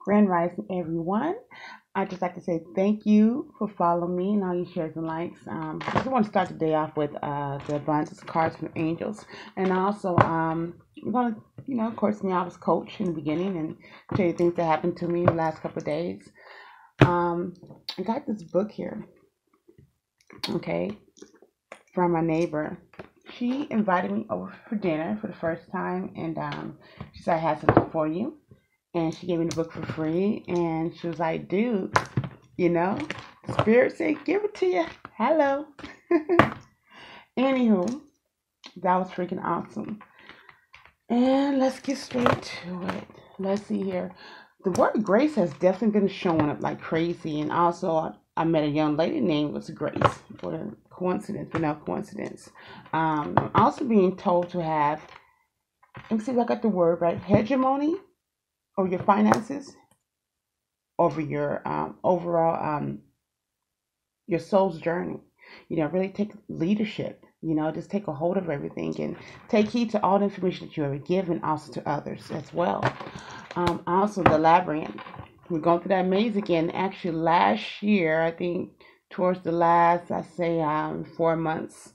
Grand Rising, everyone. I'd just like to say thank you for following me and all your shares and likes. I just want to start the day off with the abundance cards from angels, and also we're gonna, of course, me I was coach in the beginning and tell you things that happened to me the last couple of days. Um, I got this book here, okay, from my neighbor. She invited me over for dinner for the first time, and she said I had something for you. And she gave me the book for free. And she was like, dude, you know, Spirit said, give it to you. Hello. Anywho, that was freaking awesome. And let's get straight to it. Let's see here. The word grace has definitely been showing up like crazy. And also, I met a young lady named was Grace. What a coincidence, but no coincidence. I'm also being told to have, let me see if I got the word right, hegemony over your finances, over your overall your soul's journey. Really take leadership. Just take a hold of everything and take heed to all the information that you ever give and also to others as well. Also, the labyrinth. We're going through that maze again. Actually, last year, I think towards the last, I say, 4 months.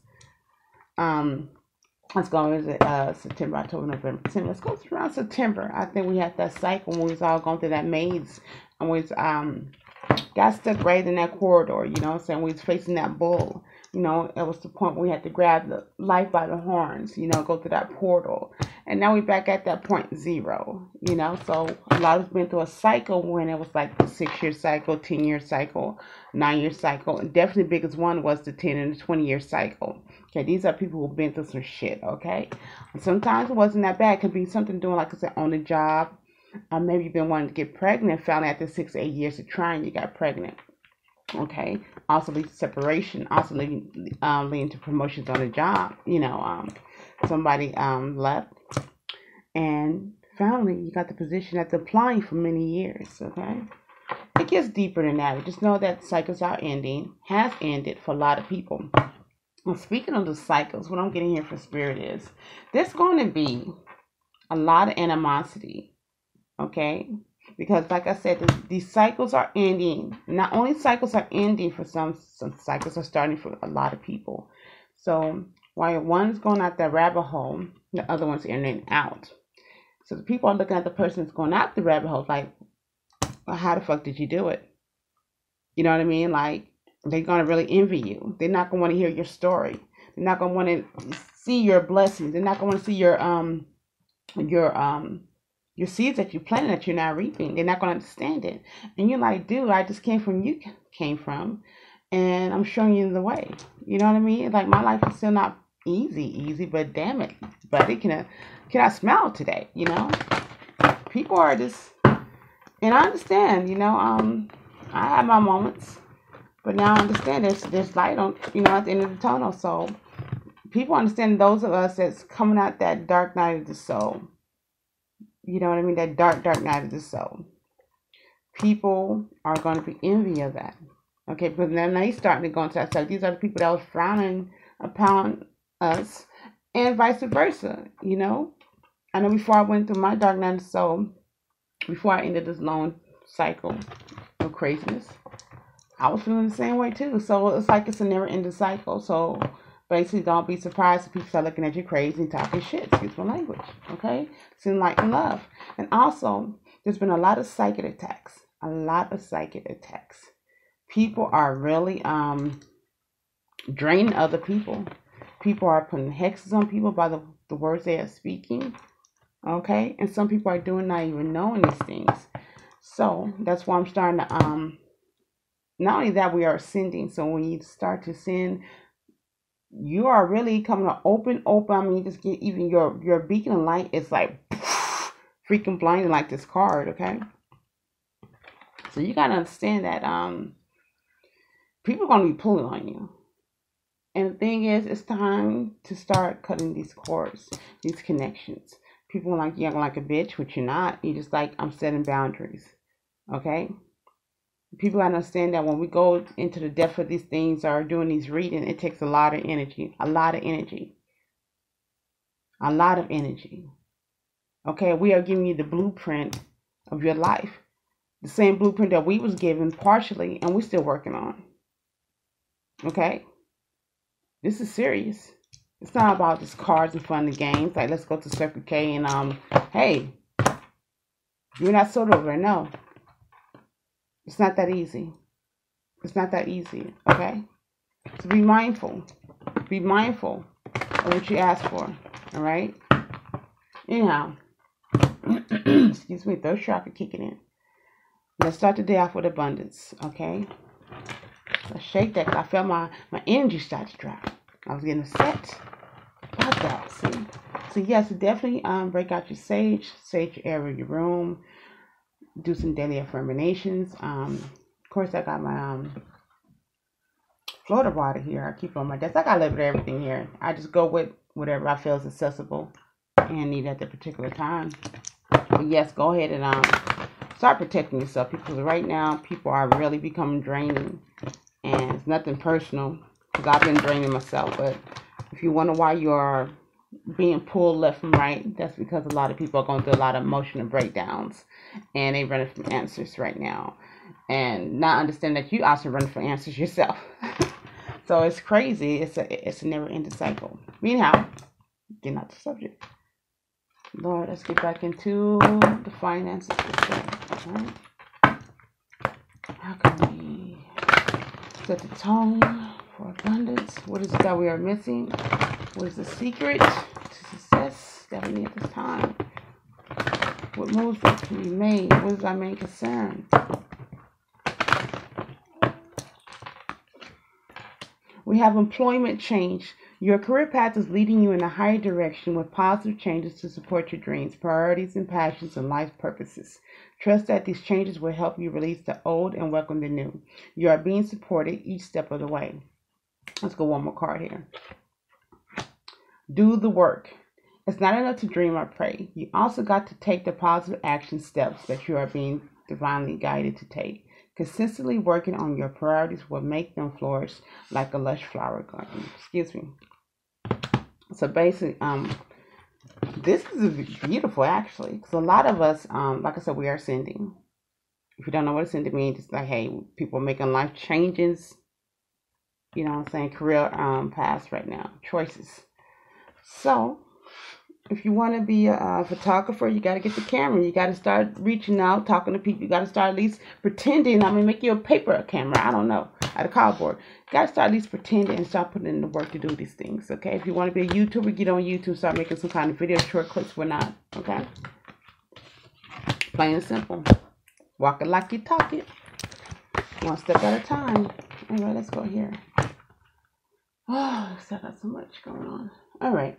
Let's go. Is it September, October, November, December? Let's go around September. I think we had that cycle when we was all going through that maze and we was got stuck right in that corridor, saying we was facing that bull. It was the point where we had to grab the life by the horns, go through that portal. And now we're back at that point zero, So a lot of us been through a cycle when it was like the 6 year cycle, 10 year cycle, 9 year cycle. And definitely the biggest one was the 10 and the 20 year cycle. Okay, these are people who've been through some shit, okay? And sometimes it wasn't that bad. It could be something doing, like I said, on the job. Maybe you've been wanting to get pregnant, found out after 6 to 8 years of trying, you got pregnant. Okay. Also leads to separation. Also leading to promotions on the job. Somebody left, and finally you got the position after applying for many years. Okay. It gets deeper than that. Just know that cycles are ending, has ended for a lot of people. Well, speaking of the cycles, what I'm getting here for spirit is there's going to be a lot of animosity. Okay, because like I said, these cycles are ending. Not only cycles are ending for some cycles are starting for a lot of people. So while one's going out that rabbit hole, the other one's in and out. So the people are looking at the person that's going out the rabbit hole like, well, how the fuck did you do it? You know what I mean? Like, they're gonna really envy you. They're not gonna want to hear your story. They're not gonna want to see your blessings. They're not gonna want to see your your seeds that you planted that you're not reaping. They're not going to understand it. And you're like, dude, I just came from you came from, and I'm showing you the way. You know what I mean? Like, my life is still not easy, but damn it, buddy, can I smile today? People are just, and I understand. I have my moments, but now I understand there's light on, at the end of the tunnel. So people understand those of us that's coming out that dark night of the soul. You know what I mean? That dark night of the soul. People are going to be envy of that. Okay, but then they starting to go into that. So these are the people that was frowning upon us, and vice versa. I know before I went through my dark night of the soul, before I ended this long cycle of craziness, I was feeling the same way too. So it's like it's a never-ending cycle. So basically, don't be surprised if people start looking at you crazy and talking shit. Excuse my language. Okay? Seem like love. And also, there's been a lot of psychic attacks. A lot of psychic attacks. People are really draining other people. People are putting hexes on people by the words they are speaking. Okay? And some people are doing not even knowing these things. So that's why I'm starting to not only that, we are ascending. So when you start to ascend, you are really coming to open. I mean, just get even your beacon of light is like freaking blinding like this card, okay? So you gotta understand that people are gonna be pulling on you. And the thing is, it's time to start cutting these cords, these connections. People are like, you're like a bitch, which you're not. You're just like, I'm setting boundaries. Okay? People understand that when we go into the depth of these things or doing these readings, it takes a lot of energy. A lot of energy. A lot of energy. Okay, we are giving you the blueprint of your life. the same blueprint that we was given partially, and we're still working on. Okay, this is serious. It's not about just cards and fun and games. Like, let's go to Circle K and hey, you're not sold over. No, it's not that easy. It's not that easy. Okay, so be mindful. Be mindful of what you ask for. All right. Anyhow, excuse me. Third chakra kicking in. Let's start the day off with abundance. Okay. Let's shake that. I felt my energy start to drop. I was getting upset about that. See. So yes, definitely break out your sage area of your room. Do some daily affirmations. Of course, I got my Florida water here. I keep on my desk. I got a little bit of everything here. I just go with whatever I feel is accessible and need at the particular time. But yes, go ahead and start protecting yourself, because right now people are really becoming draining, and it's nothing personal, because I've been draining myself. But if you wonder why you are being pulled left and right, that's because a lot of people are going through a lot of emotional breakdowns, and they running from answers right now, and not understand that you also running for answers yourself. So it's crazy. It's a never-ending cycle. Anyhow, get out the subject. Lord, let's get back into the finances. All right. How can we set the tone for abundance? What is it that we are missing? What is the secret to success that we need at this time? What moves that can be made? What is our main concern? We have employment change. Your career path is leading you in a higher direction with positive changes to support your dreams, priorities, and passions and life purposes. Trust that these changes will help you release the old and welcome the new. You are being supported each step of the way. Let's go one more card here. Do the work. It's not enough to dream or pray. You also got to take the positive action steps that you are being divinely guided to take. Consistently working on your priorities will make them flourish like a lush flower garden. Excuse me. So basically, this is beautiful actually, because a lot of us, like I said, we are sending. If you don't know what ascending means, it's like, hey, people making life changes. You know what I'm saying? Career paths right now, choices. So if you want to be a photographer, you got to get the camera. You got to start reaching out, talking to people. You got to start at least pretending. I mean, make you a paper camera. I don't know, out of cardboard. You got to start at least pretending and start putting in the work to do these things, okay? If you want to be a YouTuber, get on YouTube, start making some kind of video, short clips, whatnot, okay? Plain and simple. Walk it like you talk it. One step at a time. Anyway, let's go here. Oh, I got so much going on. All right.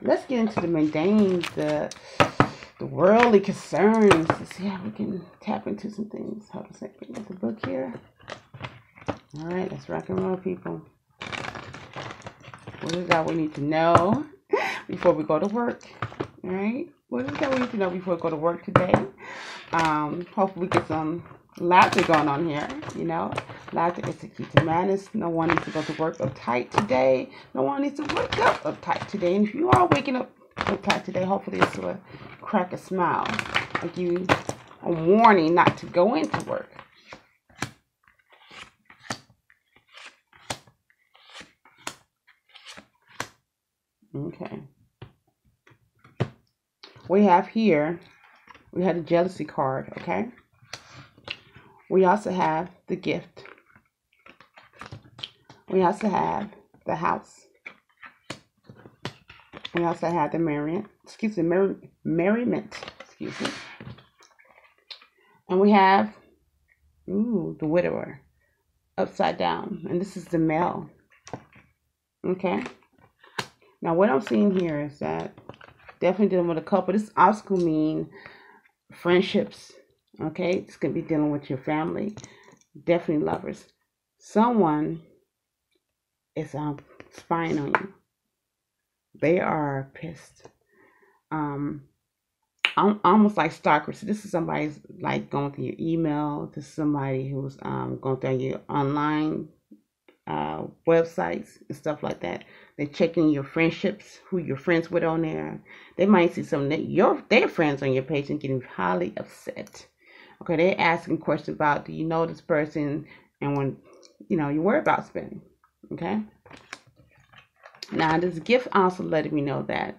Let's get into the mundane, the worldly concerns. Let's see how we can tap into some things. Hold on a second. There's a book here. All right, let's rock and roll, people. What is that we need to know before we go to work? All right. What is that we need to know before we go to work today? Hopefully we get some laughter going on here, you know. Laughter is the key to madness. No one needs to go to work uptight today. No one needs to wake up uptight today. And if you are waking up uptight today, hopefully this will crack a smile, like you a warning not to go into work. Okay. We have here, we had a jealousy card, okay? We also have the gift. We also have the house. We also have the merriment, excuse me. And we have, the widower, upside down. And this is the male. Okay? Now, what I'm seeing here is that definitely dealing with a couple. This also could mean friendships. Okay? This could be dealing with your family. Definitely lovers. Someone is spying on you. They are pissed. Almost like stalkers. So this is somebody's like going through your email. This is somebody who's going through your online websites and stuff like that. They're checking your friendships, who you're friends with on there. They might see some that their friends on your page and getting highly upset. Okay, they're asking questions about, do you know this person? And when, you worry about spending. Okay. Now, this gift also letting me know that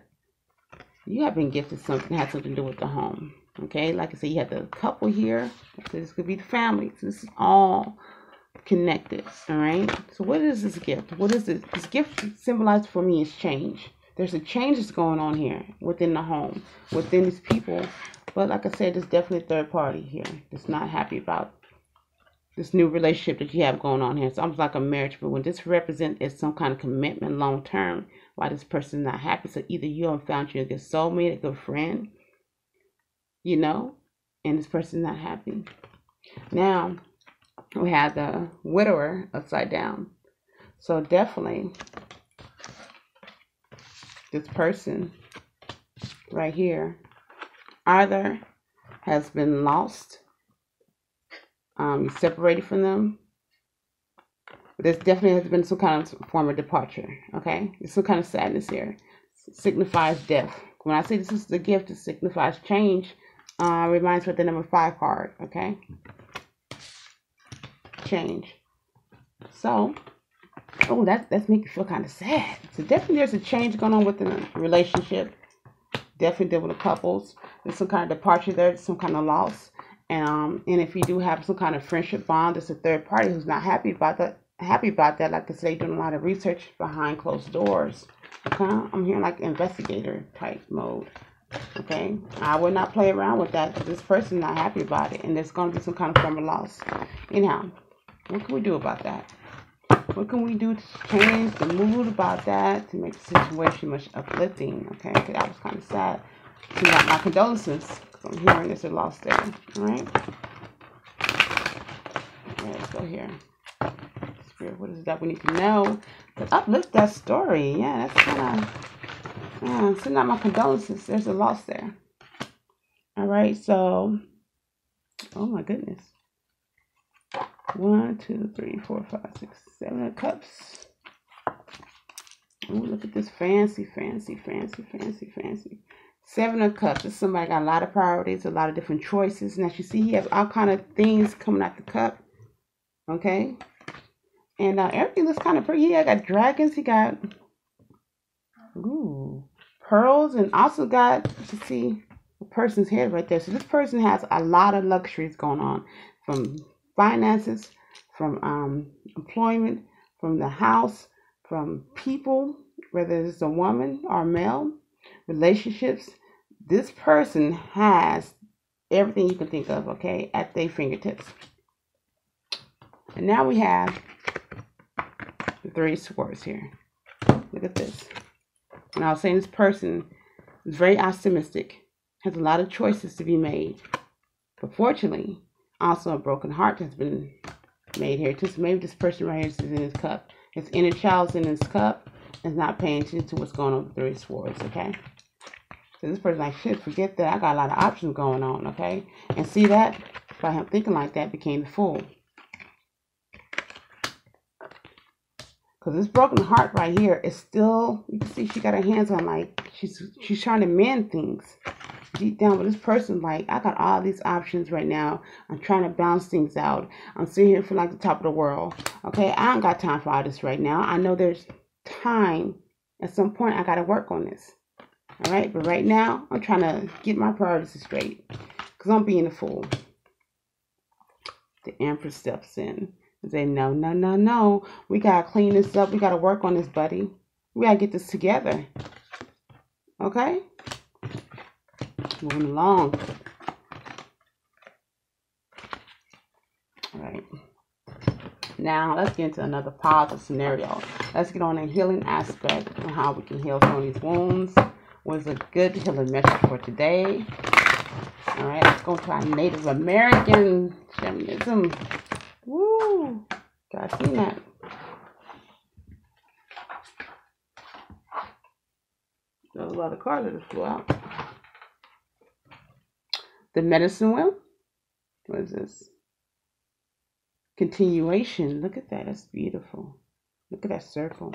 you have been gifted something that has something to do with the home. Okay, like I said, you have the couple here. So this could be the family. So this is all connected. All right. So what is this gift? What is this? This gift symbolized for me is change. There's a change that's going on here within the home, within these people. But like I said, there's definitely a third party here that's not happy about this new relationship that you have going on here. It's almost like a marriage, but when this represents is some kind of commitment long term, why this person is not happy. So either you have found you a good soulmate, a good friend, and this person is not happy. Now we have the widower upside down. So definitely this person right here either has been lost, separated from them. There's definitely has been some kind of form of departure. Okay, there's some kind of sadness here. It signifies death. When I say this is the gift, it signifies change. Reminds me of the number 5 card. Okay, change. So, oh, that's making me feel kind of sad. So definitely there's a change going on within the relationship. Definitely deal with the couples. There's some kind of departure there. Some kind of loss. And if you do have some kind of friendship bond, there's a third party who's not happy about that. Like I say, doing a lot of research behind closed doors. Okay, I'm hearing like investigator type mode. Okay, I would not play around with that. This person's not happy about it, and there's going to be some kind of form of loss. Anyhow, what can we do about that? What can we do to change the mood about that to make the situation much uplifting? Okay, because that was kind of sad. So my condolences, because I'm hearing there's a loss there. All right. Okay, let's go here. Spirit, what is it that we need to know to uplift that story? Yeah, that's kind of, send out my condolences. There's a loss there. All right, so, oh my goodness. 1, 2, 3, 4, 5, 6, 7 of cups. Oh, look at this fancy. 7 of cups. This is somebody got a lot of priorities, a lot of different choices. And as you see, he has all kind of things coming out the cup. Okay. And everything looks kind of pretty. He got dragons. He got pearls, and also got, you see, a person's head right there. So this person has a lot of luxuries going on, from finances, from employment, from the house, from people, whether it's a woman or male, relationships. This person has everything you can think of, okay, at their fingertips. And now we have the 3 swords here. Look at this. And I was saying this person is very optimistic, has a lot of choices to be made. But fortunately, also a broken heart has been made here too. So maybe this person right here is in his cup. His inner child's in his cup and is not paying attention to what's going on with the 3 swords, okay? So this person like, shit, forget that. I got a lot of options going on, okay? And see that? By him thinking like that, became the Fool. Because this broken heart right here is still, you can see she got her hands on, like, she's trying to mend things deep down. But this person, like, I got all these options right now. I'm trying to balance things out. I'm sitting here for like the top of the world. Okay, I don't got time for all this right now. I know there's time. At some point, I got to work on this. All right, but right now, I'm trying to get my priorities straight. Because I'm being a fool. The Empress steps in. Say, no. We got to clean this up. We got to work on this, buddy. We got to get this together. Okay? Moving along. All right. Now, let's get into another positive scenario. Let's get on a healing aspect and how we can heal some of these wounds. What is a good healing message for today? All right, let's go to our Native American shamanism. Woo! Guys, seen that? There's a lot of cards that just flew out. The medicine wheel. What is this? Continuation. Look at that. That's beautiful. Look at that circle.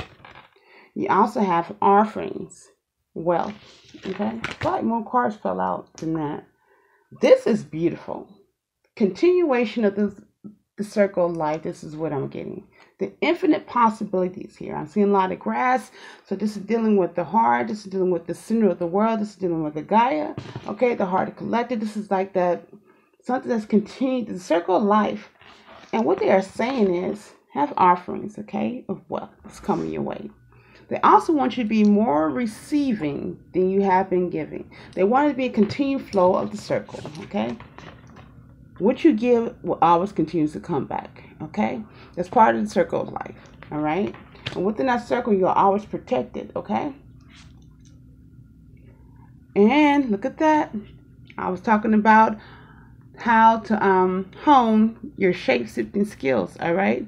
You also have offerings. Wealth. Okay? Probably more cards fell out than that. This is beautiful. continuation of the circle of life. This is what I'm getting. The infinite possibilities here. I'm seeing a lot of grass. So this is dealing with the heart. This is dealing with the center of the world. This is dealing with the Gaia. Okay, the heart collected. This is like that, something that's continued, the circle of life. And what they are saying is, have offerings, okay, of wealth that's coming your way. They also want you to be more receiving than you have been giving. They want it to be a continued flow of the circle, okay? What you give will always continue to come back, okay? That's part of the circle of life, all right? And within that circle, you're always protected, okay? And look at that. I was talking about how to hone your shape-shifting skills, all right?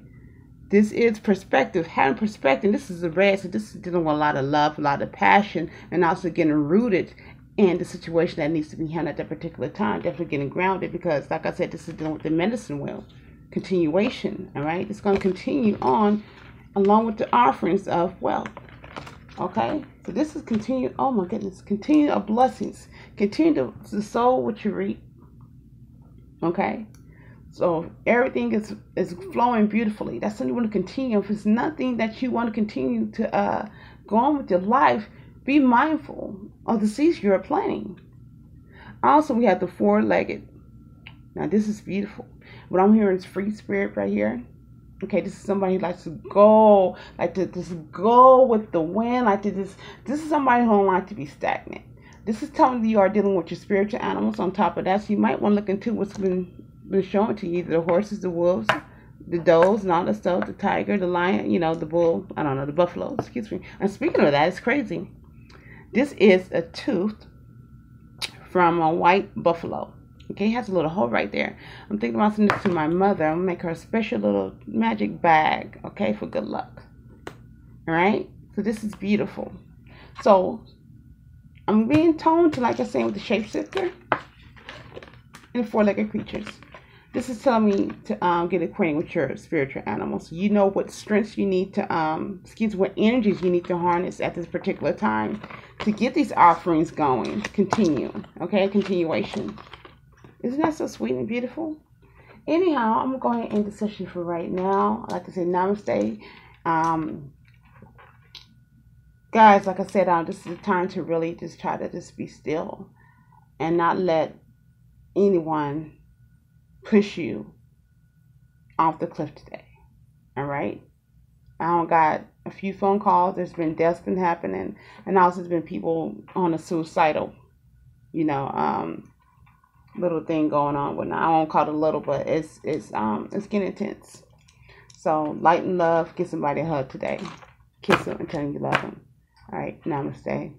This is perspective, having perspective. This is the red, so this is dealing with a lot of love, a lot of passion, and also getting rooted in the situation that needs to be handled at that particular time. Definitely getting grounded, because, like I said, this is dealing with the medicine wheel. Continuation, all right? It's going to continue on along with the offerings of wealth, okay? So this is continue, oh my goodness, continue of blessings. Continue to sow what you reap, okay? So everything is flowing beautifully. That's something you want to continue. If it's nothing that you want to continue to go on with your life, be mindful of the seeds you're planting. Also, we have the four-legged. Now, this is beautiful. What I'm hearing is free spirit right here. Okay, this is somebody who likes to go, like to just go with the wind, like to just. This is somebody who don't like to be stagnant. This is telling you are dealing with your spiritual animals. On top of that, so you might want to look into what's been shown to you, the horses, the wolves, the does, and all that stuff, the tiger, the lion, you know, the bull, I don't know, the buffalo, excuse me. And speaking of that, it's crazy. This is a tooth from a white buffalo. Okay, it has a little hole right there. I'm thinking about sending this to my mother. I'm gonna make her a special little magic bag, okay, for good luck. All right, so this is beautiful. So I'm being toned to, like I said, with the shapeshifter and the four-legged creatures. This is telling me to get acquainted with your spiritual animals. You know what strengths you need to, what energies you need to harness at this particular time to get these offerings going. Continue, okay? Continuation. Isn't that so sweet and beautiful? Anyhow, I'm going to go ahead and end the session for right now. I'd like to say namaste. Guys, like I said, this is the time to really just try to just be still and not let anyone push you off the cliff today. All right? I got a few phone calls. There's been deaths been happening, and also there's been people on a suicidal, little thing going on. Well, I won't call it little, but it's getting intense. So light and love. Give somebody a hug today. Kiss them and tell them you love them. All right. Namaste.